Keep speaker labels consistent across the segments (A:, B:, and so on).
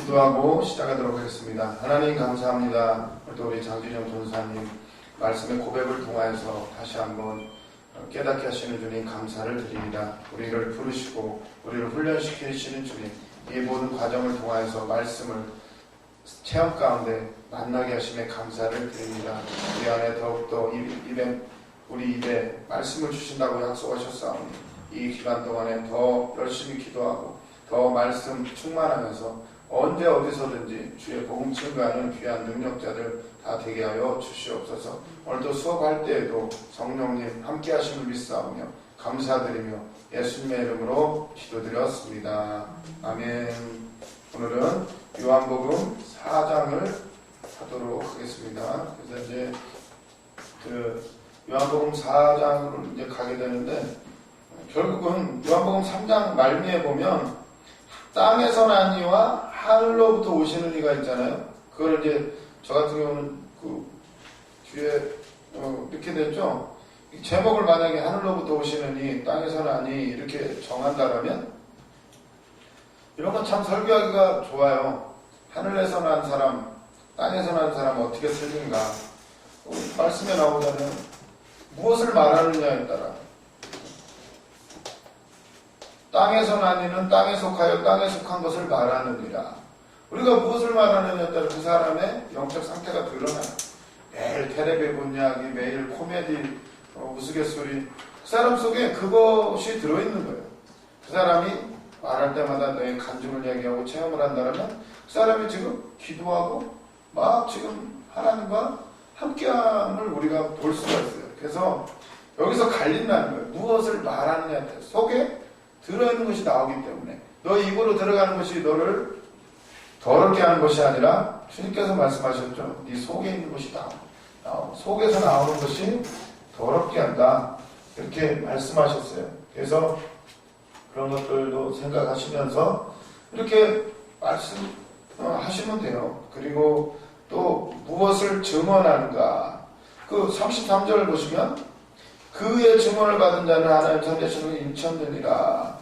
A: 기도하고 시작하도록 하겠습니다. 하나님 감사합니다. 또 우리 장진영 전사님 말씀의 고백을 통하여서 다시 한번 깨닫게 하시는 주님 감사를 드립니다. 우리를 부르시고 우리를 훈련시키시는 주님, 이 모든 과정을 통하여서 말씀을 체험 가운데 만나게 하심에 감사를 드립니다. 우리 안에 더욱더 우리 입에 말씀을 주신다고 약속하셨사오니 이 기간 동안에 더 열심히 기도하고 더 말씀 충만하면서 언제 어디서든지 주의 복음 증거하는 귀한 능력자들 다 되게 하여 주시옵소서. 오늘도 수업할 때에도 성령님 함께 하심을 믿사오며 감사드리며 예수님의 이름으로 기도드렸습니다. 아멘. 오늘은 요한복음 4장을 하도록 하겠습니다. 그래서 이제 요한복음 4장으로 이제 가게 되는데, 결국은 요한복음 3장 말미에 보면 땅에서 난 이와 하늘로부터 오시는 이가 있잖아요. 그걸 이제 저 같은 경우는 그 뒤에 이렇게 됐죠. 제목을 만약에 하늘로부터 오시는 이, 땅에서 난 이 이렇게 정한다라면 이런 건 참 설교하기가 좋아요. 하늘에서 난 사람, 땅에서 난 사람 어떻게 틀린가? 말씀에 나오잖아요. 무엇을 말하느냐에 따라 땅에서 난 이는 땅에 속하여 땅에 속한 것을 말하느니라. 우리가 무엇을 말하느냐에 따라 그 사람의 영적 상태가 드러나요. 매일 텔레비 본 이야기, 매일 코미디, 우스갯소리, 그 사람 속에 그것이 들어있는 거예요. 그 사람이 말할 때마다 너의 간증을 이야기하고 체험을 한다면 그 사람이 지금 기도하고 막 지금 하나님과 함께함을 우리가 볼 수가 있어요. 그래서 여기서 갈린다는 거예요. 무엇을 말하느냐에 따라 속에 들어있는 것이 나오기 때문에 너 입으로 들어가는 것이 너를 더럽게 하는 것이 아니라 주님께서 말씀하셨죠. 네 속에 있는 것이 속에서 나오는 것이 더럽게 한다. 이렇게 말씀하셨어요. 그래서 그런 것들도 생각하시면서 이렇게 말씀하시면 돼요. 그리고 또 무엇을 증언하는가. 그 33절을 보시면 그의 증언을 받은 자는 하나님 선대시는 인천느니라.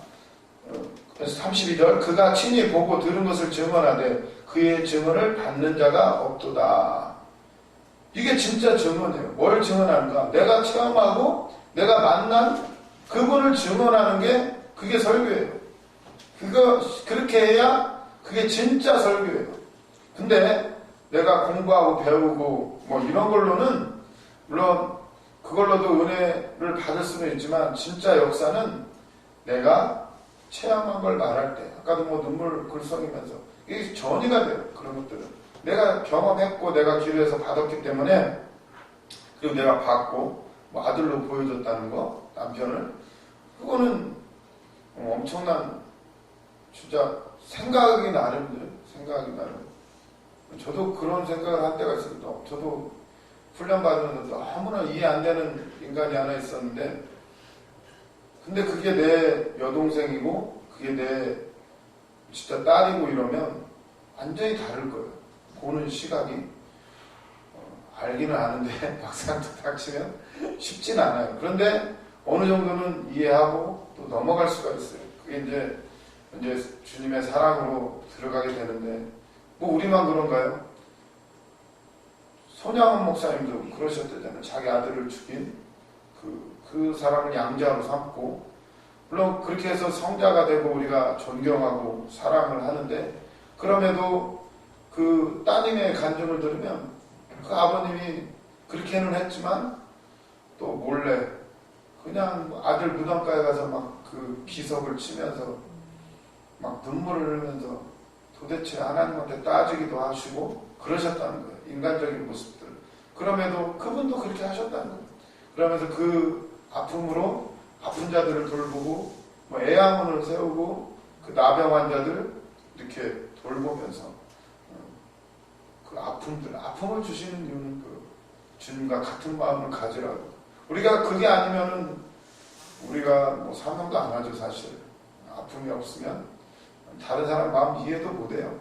A: 그래서 32절 그가 친히 보고 들은 것을 증언하되 그의 증언을 받는 자가 없도다. 이게 진짜 증언이에요. 뭘 증언하는가? 내가 체험하고 내가 만난 그분을 증언하는 게 그게 설교예요. 그렇게 해야 그게 진짜 설교예요. 근데 내가 공부하고 배우고 뭐 이런 걸로는 물론 그걸로도 은혜를 받을 수는 있지만 진짜 역사는 내가 체험한 걸 말할 때, 아까도 뭐 눈물 글썽이면서 이게 전이가 돼요. 그런 것들은 내가 경험했고 내가 기도해서 받았기 때문에, 그리고 내가 받고 뭐 아들로 보여줬다는 거, 남편을, 그거는 엄청난 진짜 생각이 나름대로. 저도 그런 생각을 한 때가 있어요. 저도 훈련 받으면서 너무나 이해 안 되는 인간이 하나 있었는데, 근데 그게 내 여동생이고 그게 내 진짜 딸이고 이러면 완전히 다를 거예요. 보는 시각이. 알기는 아는데 막상 닥치면 쉽진 않아요. 그런데 어느 정도는 이해하고 또 넘어갈 수가 있어요. 그게 이제 주님의 사랑으로 들어가게 되는데, 뭐 우리만 그런가요? 손양원 목사님도 그러셨대잖아요. 자기 아들을 죽인 그 사람을 양자로 삼고, 물론 그렇게 해서 성자가 되고 우리가 존경하고 사랑을 하는데, 그럼에도 그 따님의 간증을 들으면 그 아버님이 그렇게는 했지만 또 몰래 그냥 아들 무덤가에 가서 막 그 기석을 치면서 막 눈물을 흘리면서 도대체 하나님한테 따지기도 하시고 그러셨다는 거예요. 인간적인 모습들. 그럼에도 그분도 그렇게 하셨다는 거예요. 그러면서 그 아픔으로 아픈 자들을 돌보고 뭐 애양원을 세우고 그 나병 환자들 이렇게 돌보면서 그 아픔을 주시는 이유는 그 주님과 같은 마음을 가지라고. 우리가 그게 아니면은 우리가 뭐 사명도 안 하죠. 사실 아픔이 없으면 다른 사람 마음 이해도 못해요.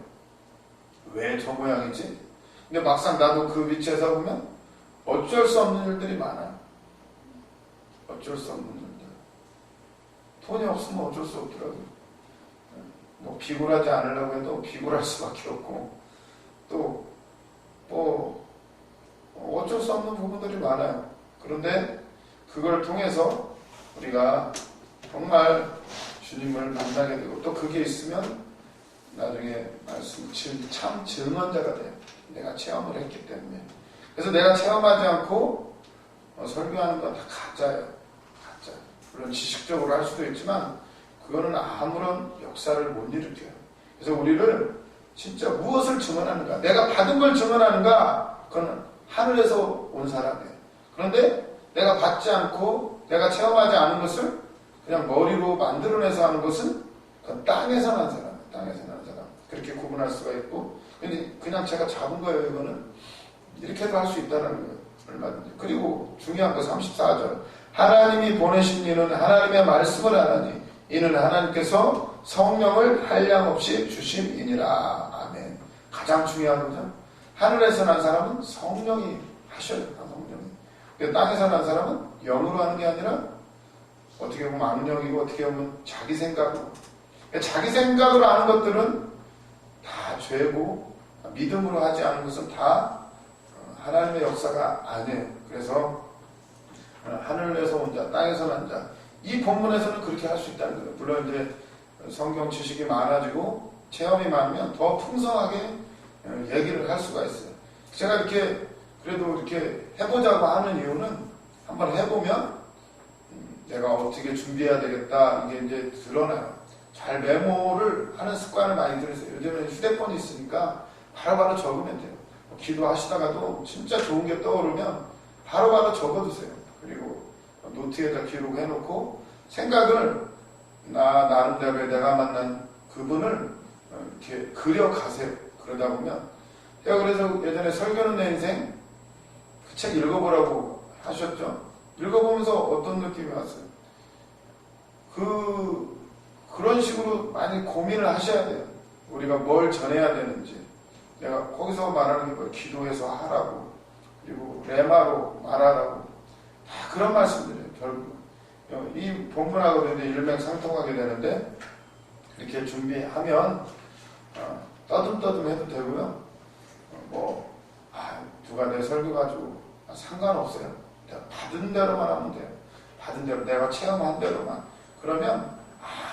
A: 왜 저 모양이지? 근데 막상 나도 그 위치에서 보면 어쩔 수 없는 일들이 많아요. 어쩔 수 없는 일들. 돈이 없으면 어쩔 수 없더라고요. 뭐 비굴하지 않으려고 해도 비굴할 수밖에 없고, 또 뭐 어쩔 수 없는 부분들이 많아요. 그런데 그걸 통해서 우리가 정말 주님을 만나게 되고, 또 그게 있으면 나중에 말씀 참 증언자가 돼요. 내가 체험을 했기 때문에. 그래서 내가 체험하지 않고 설교하는 건 다 가짜예요. 가짜. 물론 지식적으로 할 수도 있지만 그거는 아무런 역사를 못 일으켜요. 그래서 우리를 진짜 무엇을 증언하는가, 내가 받은 걸 증언하는가, 그건 하늘에서 온 사람이에요. 그런데 내가 받지 않고 내가 체험하지 않은 것을 그냥 머리로 만들어내서 하는 것은 그건 땅에서 난 사람, 땅에서 난 사람. 그렇게 구분할 수가 있고, 근데 그냥 제가 잡은 거예요. 이거는 이렇게도 할 수 있다는 거예요. 얼마든지. 그리고 중요한 거 34절, 하나님이 보내신 이는 하나님의 말씀을 하나니 이는 하나님께서 성령을 한량없이 주심이니라. 아멘. 가장 중요한 거죠. 하늘에서 난 사람은 성령이 하셔요. 성령이. 땅에서 난 사람은 영으로 하는 게 아니라 어떻게 보면 악령이고, 어떻게 보면 자기 생각으로. 자기 생각으로 하는 것들은 다 죄고, 믿음으로 하지 않은 것은 다 하나님의 역사가 아니에요. 그래서 하늘에서 온 자, 땅에서 난 자, 이 본문에서는 그렇게 할 수 있다는 거예요. 물론 이제 성경 지식이 많아지고 체험이 많으면 더 풍성하게 얘기를 할 수가 있어요. 제가 이렇게 그래도 이렇게 해보자고 하는 이유는, 한번 해보면 내가 어떻게 준비해야 되겠다, 이게 이제 드러나요. 잘 메모를 하는 습관을 많이 들으세요. 요즘에 휴대폰이 있으니까 바로바로 적으면 돼요. 기도하시다가도 진짜 좋은 게 떠오르면 바로바로 적어두세요. 그리고 노트에다 기록해놓고 생각을 나름대로 내가 만난 그분을 이렇게 그려가세요. 그러다 보면, 제가 그래서 예전에 설교는 내 인생 그 책 읽어보라고 하셨죠. 읽어보면서 어떤 느낌이 왔어요? 그런 식으로 많이 고민을 하셔야 돼요. 우리가 뭘 전해야 되는지. 내가 거기서 말하는 게 뭐 기도해서 하라고, 그리고 레마로 말하라고, 다 그런 말씀들이에요. 결국 이 본문하고도 이제 일맥상통하게 되는데, 이렇게 준비하면 떠듬떠듬 해도 되고요. 누가 내 설교 가지고 상관없어요. 내가 받은 대로만 하면 돼요. 받은 대로, 내가 체험한 대로만. 그러면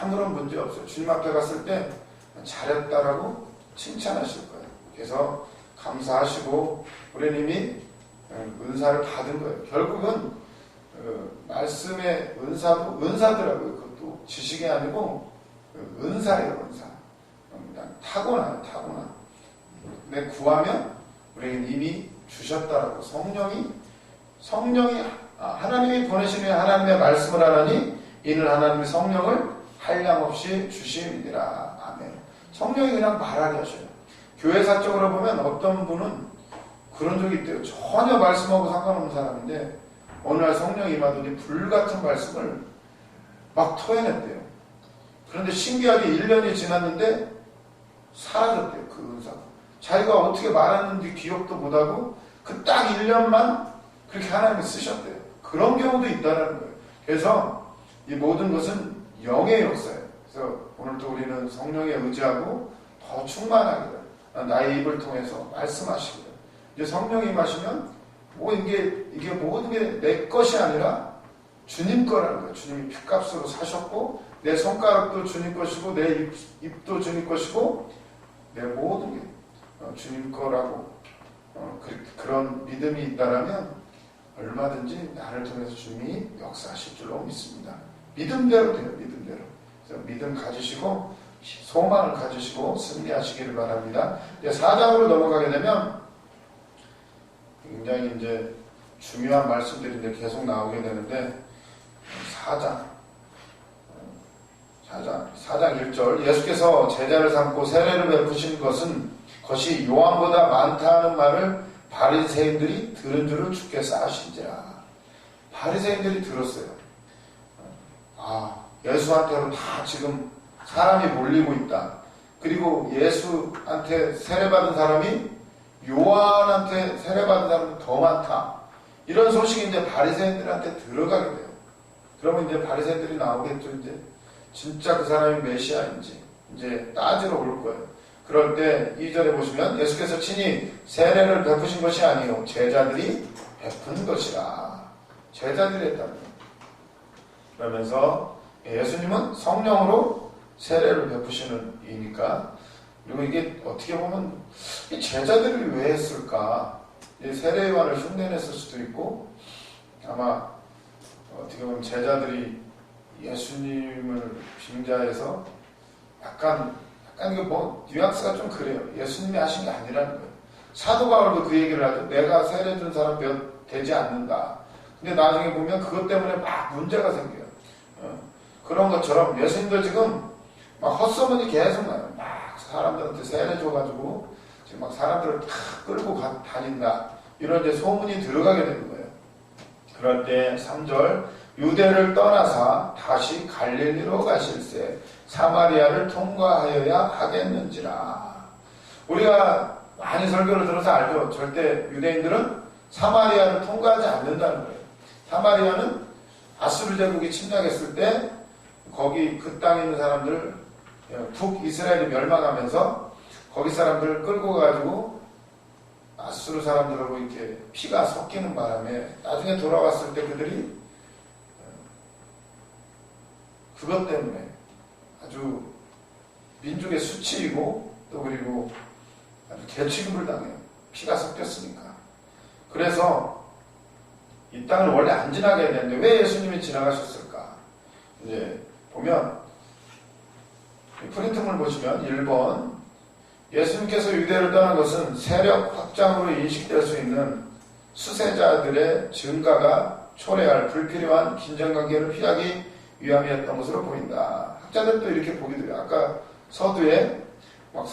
A: 아무런 문제 없어요. 주님 앞에 갔을 때 잘했다라고 칭찬하실 거예요. 그래서 감사하시고, 우리는 이미 은사를 받은 거예요. 결국은 말씀의 은사도 은사더라고요. 그것도 지식이 아니고 은사예요. 은사. 타고나요. 타고나. 근데 구하면 우리는 이미 주셨다라고. 성령이 하나님이 보내시는 하나님의 말씀을 하나니 이는 하나님의 성령을 한량없이 주심이니라. 아멘. 성령이 그냥 말하게 하셔요. 교회사적으로 보면 어떤 분은 그런 적이 있대요. 전혀 말씀하고 상관없는 사람인데 어느 날 성령이 임하더니 불같은 말씀을 막 토해냈대요. 그런데 신기하게 1년이 지났는데 사라졌대요. 그 은사가. 자기가 어떻게 말했는지 기억도 못하고 그 딱 1년만 그렇게 하나님이 쓰셨대요. 그런 경우도 있다는 거예요. 그래서 이 모든 것은 영의 역사예요. 그래서 오늘도 우리는 성령에 의지하고 더 충만하기를, 나의 입을 통해서 말씀하시기를. 이제 성령이 임하시면 이게 모든 게 내 것이 아니라 주님 거라는 거예요. 주님이 핏값으로 사셨고, 내 손가락도 주님 것이고, 내 입도 주님 것이고, 내 모든 게 주님 거라고 그런 믿음이 있다라면 얼마든지 나를 통해서 주님이 역사하실 줄로 믿습니다. 믿음대로 돼요. 믿음대로. 그래서 믿음 가지시고 소망을 가지시고 승리하시기를 바랍니다. 이제 4장으로 넘어가게 되면 굉장히 이제 중요한 말씀들이 이제 계속 나오게 되는데, 4장 1절, 예수께서 제자를 삼고 세례를 베푸신 것이 요한보다 많다는 말을 바리새인들이 들은 줄을 주께서 아신지라. 바리새인들이 들었어요. 예수한테로 다 지금 사람이 몰리고 있다. 그리고 예수한테 세례받은 사람이 요한한테 세례받은 사람이 더 많다. 이런 소식이 이제 바리새인들한테 들어가게 돼요. 그러면 이제 바리새인들이 나오겠죠. 이제 진짜 그 사람이 메시아인지, 이제 따지러 올 거예요. 그럴 때 2절에 보시면 예수께서 친히 세례를 베푸신 것이 아니요 제자들이 베푼 것이라. 제자들이 했다는 거예요. 그러면서 예수님은 성령으로 세례를 베푸시는 이니까, 그리고 이게 어떻게 보면 제자들이 왜 했을까? 세례 요한을 흉내냈을 수도 있고, 아마 어떻게 보면 제자들이 예수님을 빙자해서 약간 이게 뭐 뉘앙스가 좀 그래요. 예수님이 하신 게 아니라는 거예요. 사도 바울도 그 얘기를 하죠. 내가 세례 준 사람 몇 되지 않는다. 근데 나중에 보면 그것 때문에 막 문제가 생겨요. 그런 것처럼 예수님도 지금 막 헛소문이 계속 나요. 막 사람들한테 세례 줘가지고 지금 막 사람들을 다 끌고 다닌다. 이런 이제 소문이 들어가게 되는 거예요. 그럴 때 3절 유대를 떠나사 다시 갈릴리로 가실새 사마리아를 통과하여야 하겠는지라. 우리가 많이 설교를 들어서 알죠. 절대 유대인들은 사마리아를 통과하지 않는다는 거예요. 사마리아는 아수르 제국이 침략했을 때 거기 그 땅에 있는 사람들, 북이스라엘이 멸망하면서 거기 사람들을 끌고 가지고 아수르 사람들하고 이렇게 피가 섞이는 바람에 나중에 돌아왔을 때 그들이 그것 때문에 아주 민족의 수치이고 또 그리고 아주 개취급을 당해요. 피가 섞였으니까. 그래서 이 땅을 원래 안 지나가야 되는데 왜 예수님이 지나가셨을까? 이제 보면 프린트물 보시면 1번 예수님께서 유대를 떠난 것은 세력 확장으로 인식될 수 있는 수세자들의 증가가 초래할 불필요한 긴장관계를 피하기 위함이었던 것으로 보인다. 학자들도 이렇게 보기도 해요. 아까 서두에 막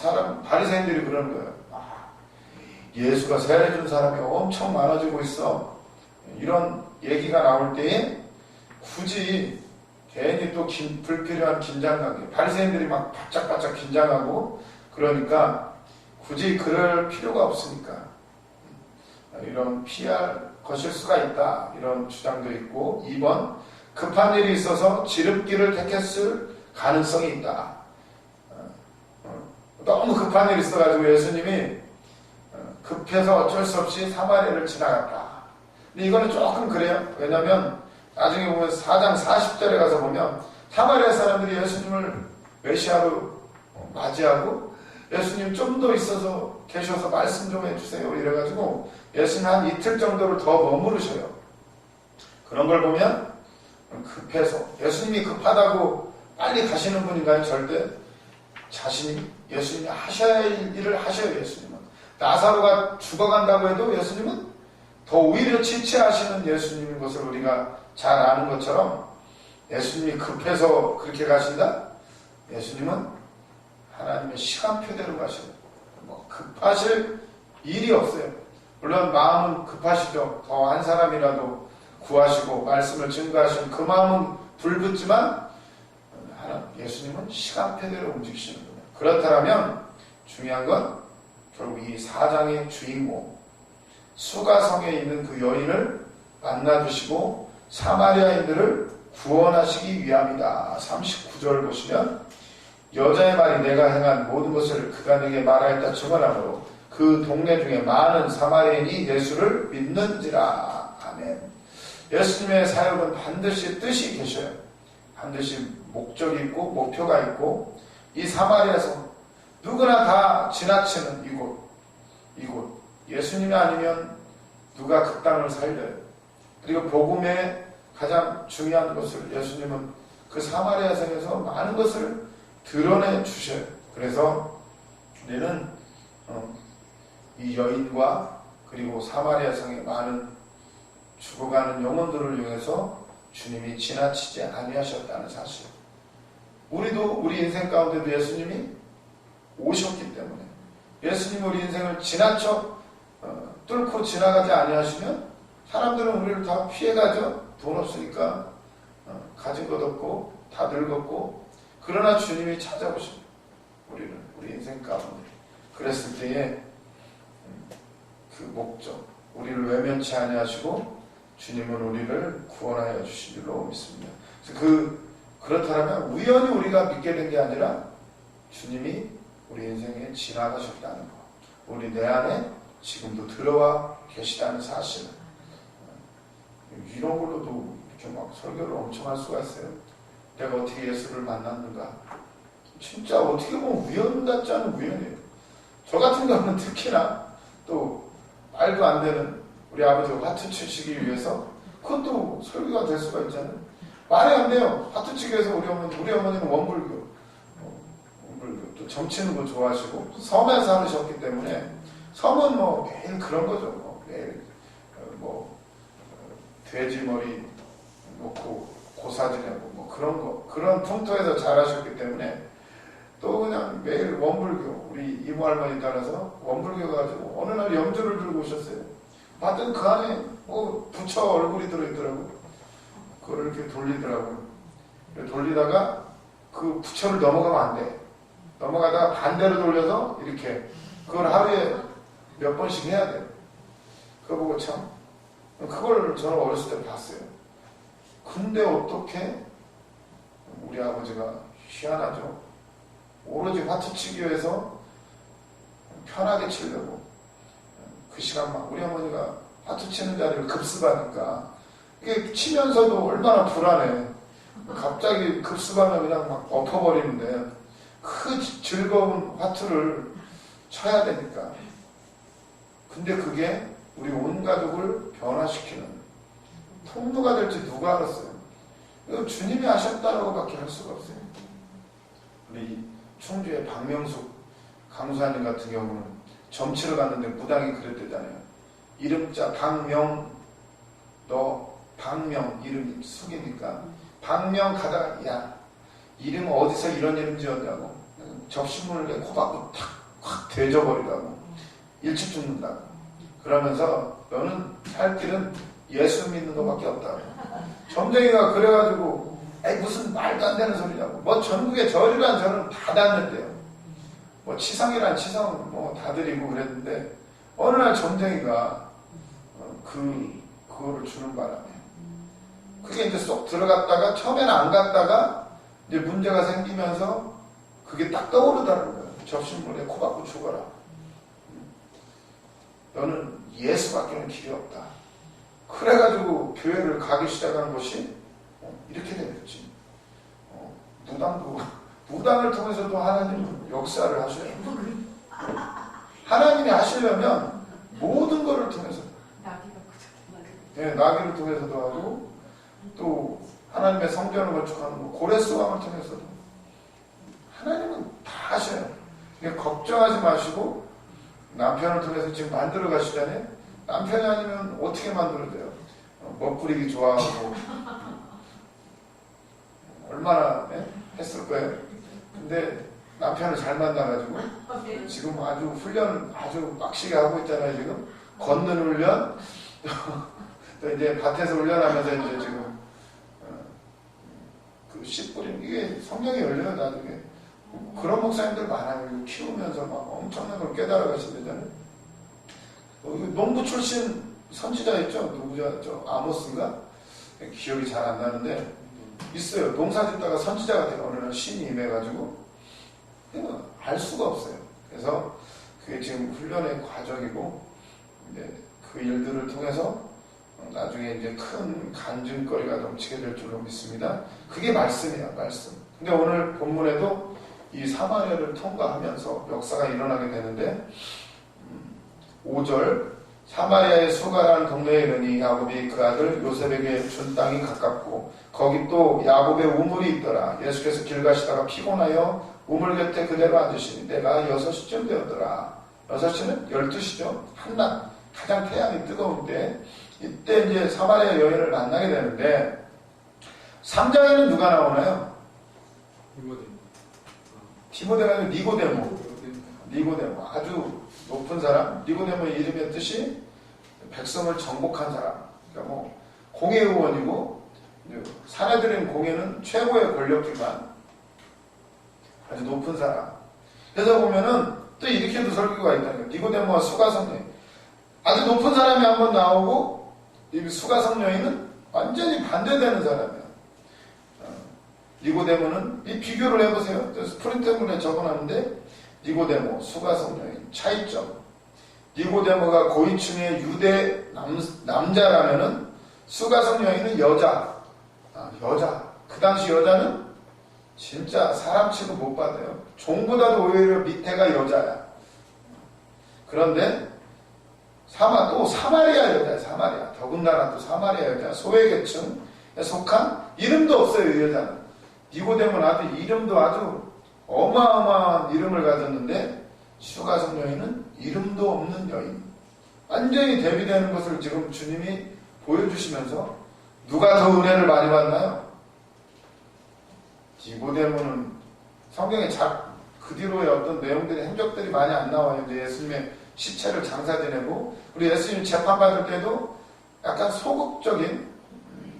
A: 바리새인들이 그러는 거예요. 예수가 세례 준 사람이 엄청 많아지고 있어. 이런 얘기가 나올 때에 굳이 괜히 또 불필요한 긴장관계, 바리새인들이 막 바짝바짝 긴장하고 그러니까 굳이 그럴 필요가 없으니까 이런 피할 것일 수가 있다. 이런 주장도 있고 2번 급한 일이 있어서 지름길을 택했을 가능성이 있다. 너무 급한 일이 있어가지고 예수님이 급해서 어쩔 수 없이 사마리아를 지나갔다. 근데 이거는 조금 그래요. 왜냐하면 나중에 보면 4장 40절에 가서 보면 사마리아 사람들이 예수님을 메시아로 맞이하고 예수님 좀 더 있어서 계셔서 말씀 좀 해주세요. 이래가지고 예수님 한 이틀 정도를 더 머무르셔요. 그런 걸 보면 급해서 예수님이 급하다고 빨리 가시는 분인가요? 절대 자신이 예수님이 하셔야 할 일을 하셔요. 예수님은 나사로가 죽어간다고 해도 예수님은 더 오히려 지체하시는 예수님인 것을 우리가 잘 아는 것처럼 예수님이 급해서 그렇게 가신다? 예수님은 하나님의 시간표대로 가셔요. 뭐 급하실 일이 없어요. 물론 마음은 급하시죠. 더 한 사람이라도 구하시고 말씀을 증거하시면 그 마음은 불붙지만 예수님은 시간표대로 움직이시는 거예요. 그렇다면 중요한 건 결국 이 4장의 주인공 수가성에 있는 그 여인을 만나주시고 사마리아인들을 구원하시기 위함이다. 39절 보시면 여자의 말이 내가 행한 모든 것을 그가 내게 말하였다 증언하므로 그 동네 중에 많은 사마리아인이 예수를 믿는지라. 아멘. 예수님의 사역은 반드시 뜻이 계셔요. 반드시 목적이 있고 목표가 있고 이 사마리아성 누구나 다 지나치는 이곳 예수님이 아니면 누가 그 땅을 살려요. 그리고 복음의 가장 중요한 것을 예수님은 그 사마리아성에서 많은 것을 드러내 주셔요. 그래서 우리는 이 여인과 그리고 사마리아성의 많은 죽어가는 영혼들을 위해서 주님이 지나치지 아니하셨다는 사실. 우리도 우리 인생 가운데도 예수님이 오셨기 때문에 예수님이 우리 인생을 지나쳐 뚫고 지나가지 아니하시면 사람들은 우리를 다 피해가죠. 돈 없으니까 가진 것 없고 다 늙었고. 그러나 주님이 찾아오십니다. 우리를 우리 인생 가운데. 그랬을 때에 그 목적, 우리를 외면치 아니하시고 주님은 우리를 구원하여 주신 줄로 믿습니다. 그래서 그렇다면 우연히 우리가 믿게 된 게 아니라 주님이 우리 인생에 지나가셨다는 것, 우리 내 안에 지금도 들어와 계시다는 사실, 이런 걸로도 이렇게 막 설교를 엄청 할 수가 있어요. 내가 어떻게 예수를 만났는가. 진짜 어떻게 보면 우연 같지 않은 우연이에요. 저 같은 경우는 특히나 또 말도 안 되는 우리 아버지가 화투 치시기 위해서 그것도 설교가 될 수가 있잖아요. 말이 안 돼요. 화투 치기 위해서 우리 어머니는 원불교, 또 점치는 거 좋아하시고 섬에 살으셨기 때문에 섬은 뭐 매일 그런 거죠. 뭐 매일 돼지 머리 놓고 고사지내고 뭐 그런 거, 그런 풍토에서 자라셨기 때문에 또 그냥 매일 원불교, 우리 이모 할머니 따라서 원불교 가지고 어느 날 염주를 들고 오셨어요. 봤더니 그 안에 부처 얼굴이 들어있더라고요. 그걸 이렇게 돌리더라고요. 돌리다가 그 부처를 넘어가면 안 돼. 넘어가다가 반대로 돌려서 이렇게, 그걸 하루에 몇 번씩 해야 돼요. 그거 보고 참, 그걸 저는 어렸을 때 봤어요. 근데 어떻게 우리 아버지가 희한하죠. 오로지 화투치기 위해서 편하게 치려고 그 시간만 우리 어머니가 화투치는 자리를 급습하니까 이게 치면서도 얼마나 불안해. 갑자기 급습하면 그냥 막 엎어버리는데 그 즐거운 화투를 쳐야 되니까. 근데 그게 우리 온 가족을 변화시키는 통로가 될지 누가 알았어요. 이거 주님이 하셨다라고 밖에 할 수가 없어요. 우리 충주의 박명숙 강수사님 같은 경우는 점치러 갔는데 무당이 그랬대잖아요. 이름자 박명, 너 박명 이름이 숙이니까 박명 가다가 야 이름 어디서 이런 이름 지었냐고 접시문을 코박고 탁 되져버리라고 일찍 죽는다고 그러면서 너는 살 길은 예수 믿는 것밖에 없다고. 점쟁이가 그래가지고 에이 무슨 말도 안 되는 소리냐고. 뭐 전국에 절이란 절은 다 닿는데요. 뭐 치성이란 치성 뭐 다 드리고 그랬는데 어느 날 점쟁이가 그거를 주는 바람에 그게 이제 쏙 들어갔다가 처음에는 안 갔다가 이제 문제가 생기면서 그게 딱 떠오르다는 거예요. 접신물에 코 박고 죽어라. 너는 예수밖에는 길이 없다. 그래가지고 교회를 가기 시작한 것이 이렇게 되었지. 무당을 통해서도 하나님은 역사를 하셔요. 하나님이 하시려면 모든 것을 통해서 나귀를 통해서도 하고 또 하나님의 성전을 건축하는 고레스왕을 통해서도 하나님은 다 하셔요. 걱정하지 마시고 남편을 통해서 지금 만들어 가시잖아요. 남편이 아니면 어떻게 만들어져요? 멋부리기 좋아하고 얼마나 했을 거예요. 근데 남편을 잘 만나가지고 지금 아주 훈련 아주 빡시게 하고 있잖아요. 지금 걷는 훈련 또 이제 밭에서 훈련하면서 이제 지금 그 씨 뿌리는 이게 성령이 열려요. 나중에 그런 목사님들 많아요. 키우면서 막 엄청난 걸 깨달아 가시잖아요. 농부 출신 선지자 있죠? 누구죠? 저 아모스인가? 기억이 잘 안 나는데 있어요. 농사 짓다가 선지자가 돼요. 어느 날 신이 임해가지고 알 수가 없어요. 그래서 그게 지금 훈련의 과정이고 이제 그 일들을 통해서 나중에 이제 큰 간증거리가 넘치게 될 줄로 믿습니다. 그게 말씀이에요. 말씀. 근데 오늘 본문에도 이 사마리아를 통과하면서 역사가 일어나게 되는데 5절 사마리아의 수가라는 동네에 이르니 야곱이 그 아들 요셉에게 준 땅이 가깝고 거기 또 야곱의 우물이 있더라. 예수께서 길 가시다가 피곤하여 우물 곁에 그대로 앉으시니 때가 6시쯤 되었더라. 6시는 12시죠. 한낮 가장 태양이 뜨거운 때 이때 이제 사마리아 여인을 만나게 되는데 3장에는 누가 나오나요? 디모데가 아니고 니고데모 아주 높은 사람. 니고데모의 이름의 뜻이 백성을 정복한 사람. 그러니까 뭐 공회의원이고 사내들인 공회는 최고의 권력기관. 아주 높은 사람. 그래서 보면은 또 이렇게도 설교가 있다는 거예요. 니고데모와 수가성녀. 아주 높은 사람이 한번 나오고 이 수가성녀는 완전히 반대되는 사람이에요. 니고데모는 이 비교를 해보세요. 프린트물에 적어놨는데 니고데모, 수가성 여인, 차이점. 니고데모가 고위층의 유대 남자라면은 수가성 여인은 여자. 여자. 그 당시 여자는 진짜 사람 취급 못 받아요. 종보다도 오히려 밑에가 여자야. 그런데 또 사마리아 여자야. 사마리아. 더군다나 또 사마리아 여자. 소외계층에 속한 이름도 없어요. 이 여자는. 니고데모는 아주 이름도 아주 어마어마한 이름을 가졌는데 수가성 여인은 이름도 없는 여인. 완전히 대비되는 것을 지금 주님이 보여주시면서 누가 더 은혜를 많이 받나요? 니고데모는 성경에 그 뒤로의 어떤 내용들이 행적들이 많이 안 나와요. 이제 예수님의 시체를 장사 지내고 우리 예수님 재판받을 때도 약간 소극적인,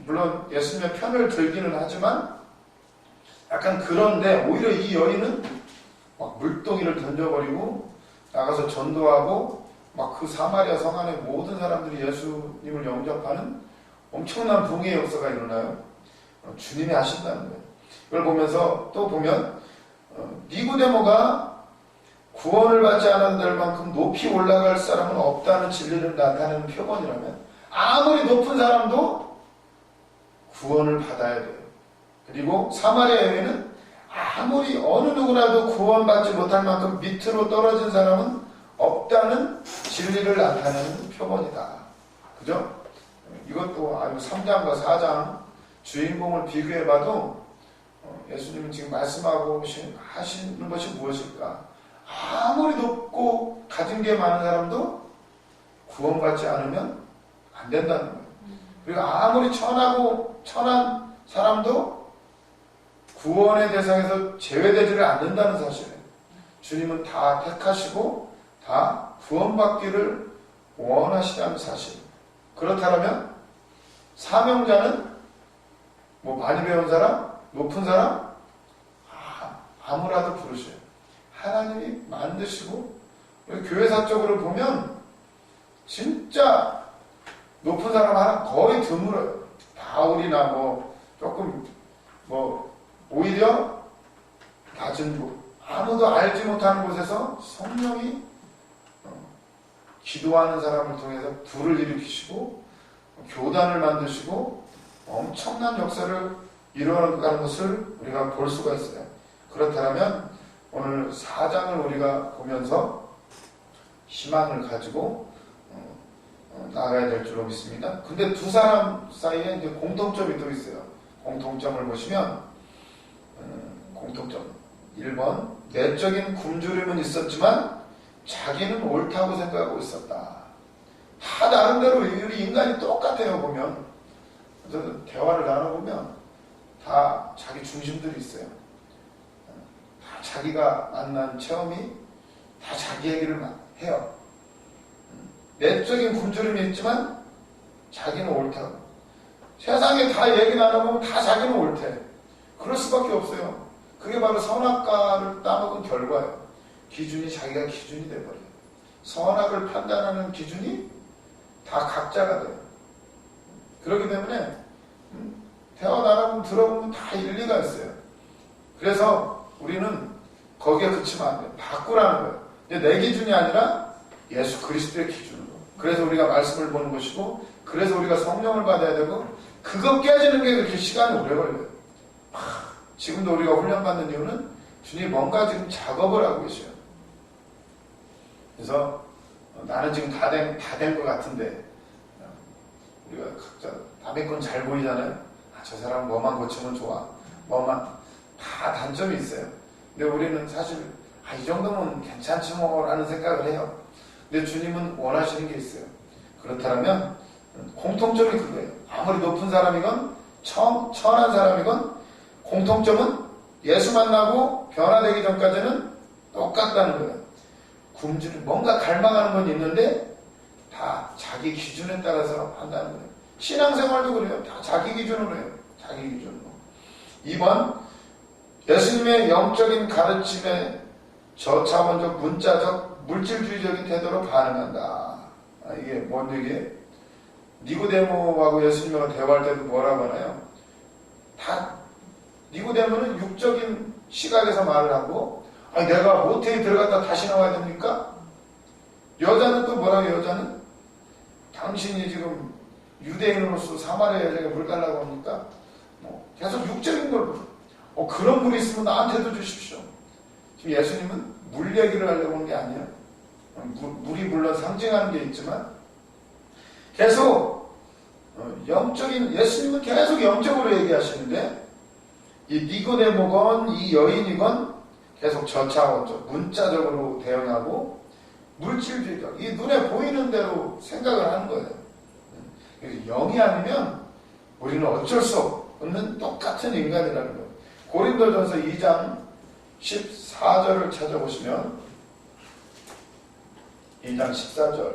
A: 물론 예수님의 편을 들기는 하지만 약간 그런데 오히려 이 여인은 막 물동이를 던져버리고 나가서 전도하고 막 그 사마리아 성 안에 모든 사람들이 예수님을 영접하는 엄청난 붕괴의 역사가 일어나요. 주님이 하신다는 거예요. 이걸 보면서 또 보면 니고데모가 구원을 받지 않을 만큼 높이 올라갈 사람은 없다는 진리를 나타내는 표본이라면 아무리 높은 사람도 구원을 받아야 돼요. 그리고 사마리아 여인은 아무리 어느 누구라도 구원받지 못할 만큼 밑으로 떨어진 사람은 없다는 진리를 나타내는 표본이다. 그죠? 이것도 아주 3장과 4장 주인공을 비교해봐도 예수님은 지금 말씀하고 하시는 것이 무엇일까? 아무리 높고 가진 게 많은 사람도 구원받지 않으면 안 된다는 거예요. 그리고 아무리 천한 사람도 구원의 대상에서 제외되지를 않는다는 사실이에요. 주님은 다 택하시고 다 구원받기를 원하시다는 사실. 그렇다면 사명자는 많이 배운 사람, 높은 사람 아무라도 부르셔요. 하나님이 만드시고 교회사적으로 보면 진짜 높은 사람 하나 거의 드물어요. 바울이나 조금 오히려 낮은 곳, 아무도 알지 못하는 곳에서 성령이 기도하는 사람을 통해서 불을 일으키시고 교단을 만드시고 엄청난 역사를 이루어가는 것을 우리가 볼 수가 있어요. 그렇다면 오늘 4장을 우리가 보면서 희망을 가지고 나가야 될 줄로 믿습니다. 근데 두 사람 사이에 이제 공통점이 또 있어요. 공통점을 보시면 공통점 1번 내적인 굶주림은 있었지만 자기는 옳다고 생각하고 있었다. 다 나름대로 우리 인간이 똑같아요. 보면 대화를 나눠보면 다 자기 중심들이 있어요. 다 자기가 만난 체험이 다 자기 얘기를 해요. 내적인 굶주림이 있지만 자기는 옳다고. 세상에 다 얘기 나눠보면 다 자기는 옳대. 그럴 수밖에 없어요. 그게 바로 선악과를 따먹은 결과예요. 기준이 자기가 기준이 돼버려요. 선악을 판단하는 기준이 다 각자가 돼요. 그렇기 때문에 대화 나눠보면 들어보면 다 일리가 있어요. 그래서 우리는 거기에 그치면 안 돼요. 바꾸라는 거예요. 근데 내 기준이 아니라 예수 그리스도의 기준으로. 그래서 우리가 말씀을 보는 것이고, 그래서 우리가 성령을 받아야 되고, 그거 깨지는 게 그렇게 시간이 오래 걸려요. 지금도 우리가 훈련받는 이유는 주님이 뭔가 지금 작업을 하고 계셔요. 그래서 나는 지금 다 된 것 같은데, 우리가 각자 남의 건 잘 보이잖아요. 저 사람 뭐만 고치면 좋아. 다 단점이 있어요. 근데 우리는 사실 이 정도면 괜찮지 라는 생각을 해요. 근데 주님은 원하시는 게 있어요. 그렇다면 공통점이 그거예요. 아무리 높은 사람이건 천한 사람이건 공통점은 예수 만나고 변화되기 전까지는 똑같다는 거예요. 굶주림, 뭔가 갈망하는 건 있는데 다 자기 기준에 따라서 한다는 거예요. 신앙생활도 그래요. 다 자기 기준으로 해요. 자기 기준으로. 2번, 예수님의 영적인 가르침에 저차원적, 문자적, 물질주의적인 태도로 반응한다. 이게 뭔 얘기예요? 니고데모하고 예수님하고 대화할 때도 뭐라고 하나요? 다 니고데모는 육적인 시각에서 말을 하고, 아니 내가 모태에 들어갔다 다시 나와야 됩니까? 여자는 또 뭐라고 해요? 여자는 당신이 지금 유대인으로서 사마리아 여자에게 물 달라고 합니까? 계속 육적인 걸 그런 물이 있으면 나한테도 주십시오. 지금 예수님은 물 얘기를 하려고 하는 게 아니에요. 물이 물론 상징하는 게 있지만 계속 영적인, 예수님은 계속 영적으로 얘기하시는데 이 니고데모건 이 여인이건 계속 저차원적 문자적으로 대응하고 물질주의적, 이 눈에 보이는 대로 생각을 하는 거예요. 영이 아니면 우리는 어쩔 수 없는 똑같은 인간이라는 거예요. 고린도전서 2장 14절을 찾아보시면 2장 14절,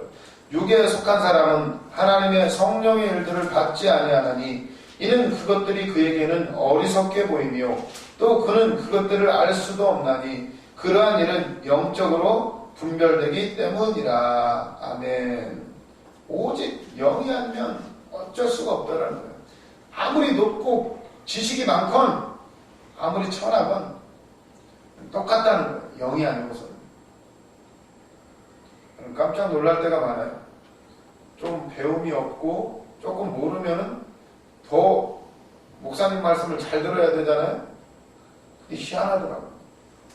A: 육에 속한 사람은 하나님의 성령의 일들을 받지 아니하나니 이는 그것들이 그에게는 어리석게 보이며 또 그는 그것들을 알 수도 없나니 그러한 일은 영적으로 분별되기 때문이라. 아멘. 오직 영이 아니면 어쩔 수가 없다라는 거예요. 아무리 높고 지식이 많건 아무리 천하건 똑같다는 거예요. 영이 아니고서는. 깜짝 놀랄 때가 많아요. 좀 배움이 없고 조금 모르면은 더 목사님 말씀을 잘 들어야 되잖아요. 그게 희한하더라고요.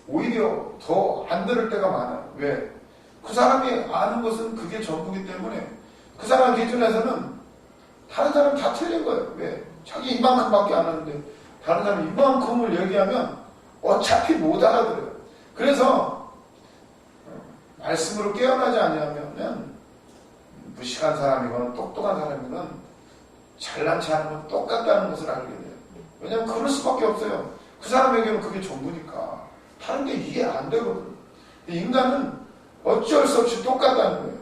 A: 오히려 더 안 들을 때가 많아요. 왜? 그 사람이 아는 것은 그게 전부기 때문에 그 사람 기준에서는 다른 사람 다 틀린 거예요. 왜? 자기 이만큼밖에 안 하는데 다른 사람이 이만큼을 얘기하면 어차피 못 알아들어요. 그래서 말씀으로 깨어나지 아니하면 무식한 사람이건 똑똑한 사람이건 잘난치 않은 건 똑같다는 것을 알게 돼요. 왜냐하면 그럴 수밖에 없어요. 그 사람에게는 그게 전부니까. 다른 게 이해 안 되거든. 인간은 어쩔 수 없이 똑같다는 거예요.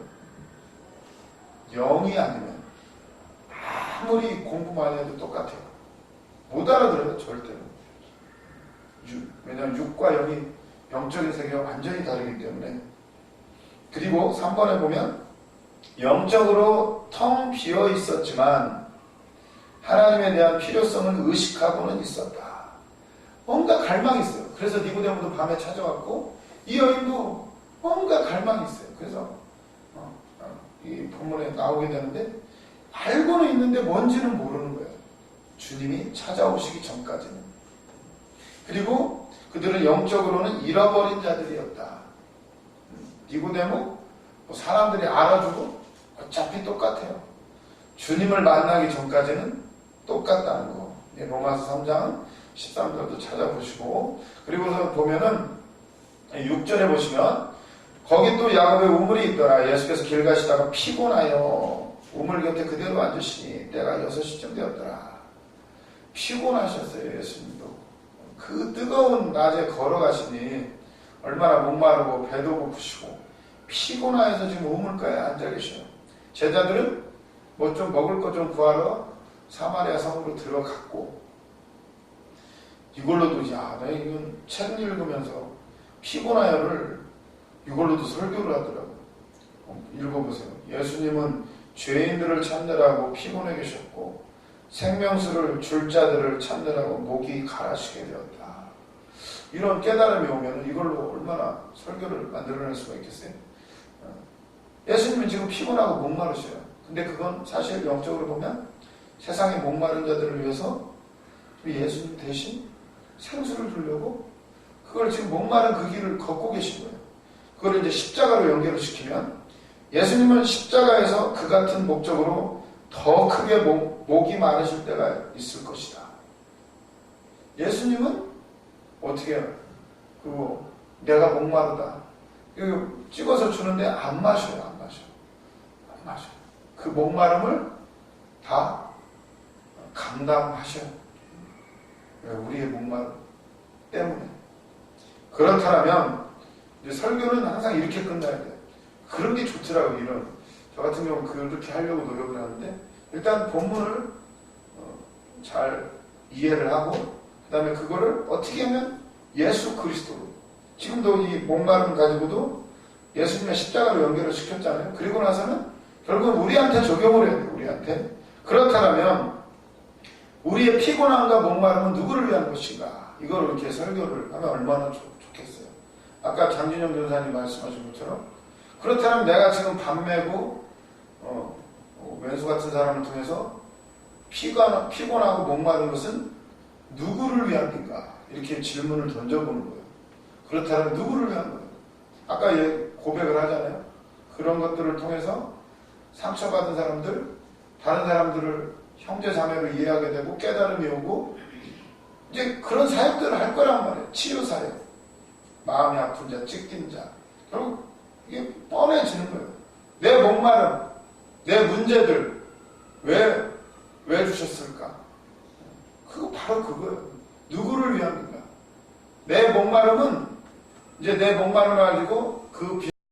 A: 영이 아니면 아무리 공부 많이 해도 똑같아요. 못 알아들어요, 절대로. 왜냐하면 육과 영이 영적인 세계가 완전히 다르기 때문에. 그리고 3번에 보면 영적으로 텅 비어 있었지만 하나님에 대한 필요성을 의식하고는 있었다. 뭔가 갈망이 있어요. 그래서 니고데모도 밤에 찾아왔고 이 여인도 뭔가 갈망이 있어요. 그래서 이 본문에 나오게 되는데 알고는 있는데 뭔지는 모르는 거예요. 주님이 찾아오시기 전까지는. 그리고 그들은 영적으로는 잃어버린 자들이었다. 니고데모 사람들이 알아주고 어차피 똑같아요. 주님을 만나기 전까지는 똑같다는 거. 로마서 3장 13절도 찾아보시고, 그리고서 보면은 6절에 보시면 거기 또 야곱의 우물이 있더라. 예수께서 길 가시다가 피곤하여 우물 곁에 그대로 앉으시니 때가 6시쯤 되었더라. 피곤하셨어요. 예수님도 그 뜨거운 낮에 걸어가시니 얼마나 목마르고 배도 고프시고 피곤해서 지금 우물가에 앉아 계셔요. 제자들은 뭐 좀 먹을 것 좀 구하러 사마리아 성으로 들어갔고, 이걸로도 내가 이건 책 읽으면서 피곤하여를 이걸로도 설교를 하더라고요. 읽어보세요. 예수님은 죄인들을 찾느라고 피곤해 계셨고 생명수를 줄 자들을 찾느라고 목이 가라시게 되었다. 이런 깨달음이 오면 이걸로 얼마나 설교를 만들어낼 수가 있겠어요? 예수님은 지금 피곤하고 목마르셔요. 근데 그건 사실 영적으로 보면 세상의 목마른 자들을 위해서 예수님 대신 생수를 주려고 그걸 지금 목마른 그 길을 걷고 계신 거예요. 그걸 이제 십자가로 연결을 시키면 예수님은 십자가에서 그 같은 목적으로 더 크게 목이 마르실 때가 있을 것이다. 예수님은 어떻게 해요? 그리고 내가 목마르다. 이거 찍어서 주는데 안 마셔요. 안 마셔요. 그 목마름을 다 감당하셔요. 우리의 목마름 때문에. 그렇다면 이제 설교는 항상 이렇게 끝나야 돼요. 그런 게 좋더라고요. 이런 저 같은 경우는 그렇게 하려고 노력을 하는데 일단 본문을 잘 이해를 하고 그 다음에 그거를 어떻게 하면 예수 그리스도로, 지금도 이 목마름 가지고도 예수님의 십자가로 연결을 시켰잖아요. 그리고 나서는 결국은 우리한테 적용을 해야 돼요. 우리한테. 그렇다면 우리의 피곤함과 목마름은 누구를 위한 것인가? 이걸 이렇게 설교를 하면 얼마나 좋겠어요. 아까 장진영 전사님 말씀하신 것처럼 그렇다면 내가 지금 밥 메고 왼수 같은 사람을 통해서 피곤하고 목마른 것은 누구를 위한 건가? 이렇게 질문을 던져보는 거예요. 그렇다면 누구를 위한 거예요? 아까 고백을 하잖아요. 그런 것들을 통해서 상처받은 사람들, 다른 사람들을 형제 자매로 이해하게 되고 깨달음이 오고 이제 그런 사역들을 할 거란 말이에요. 치유 사역, 마음이 아픈 자, 찢긴 자. 결국 이게 뻔해지는 거예요. 내 목마름, 내 문제들 왜 주셨을까? 그거 바로 그거예요. 누구를 위한 건가? 내 목마름은 이제 내 목마름을 가지고 그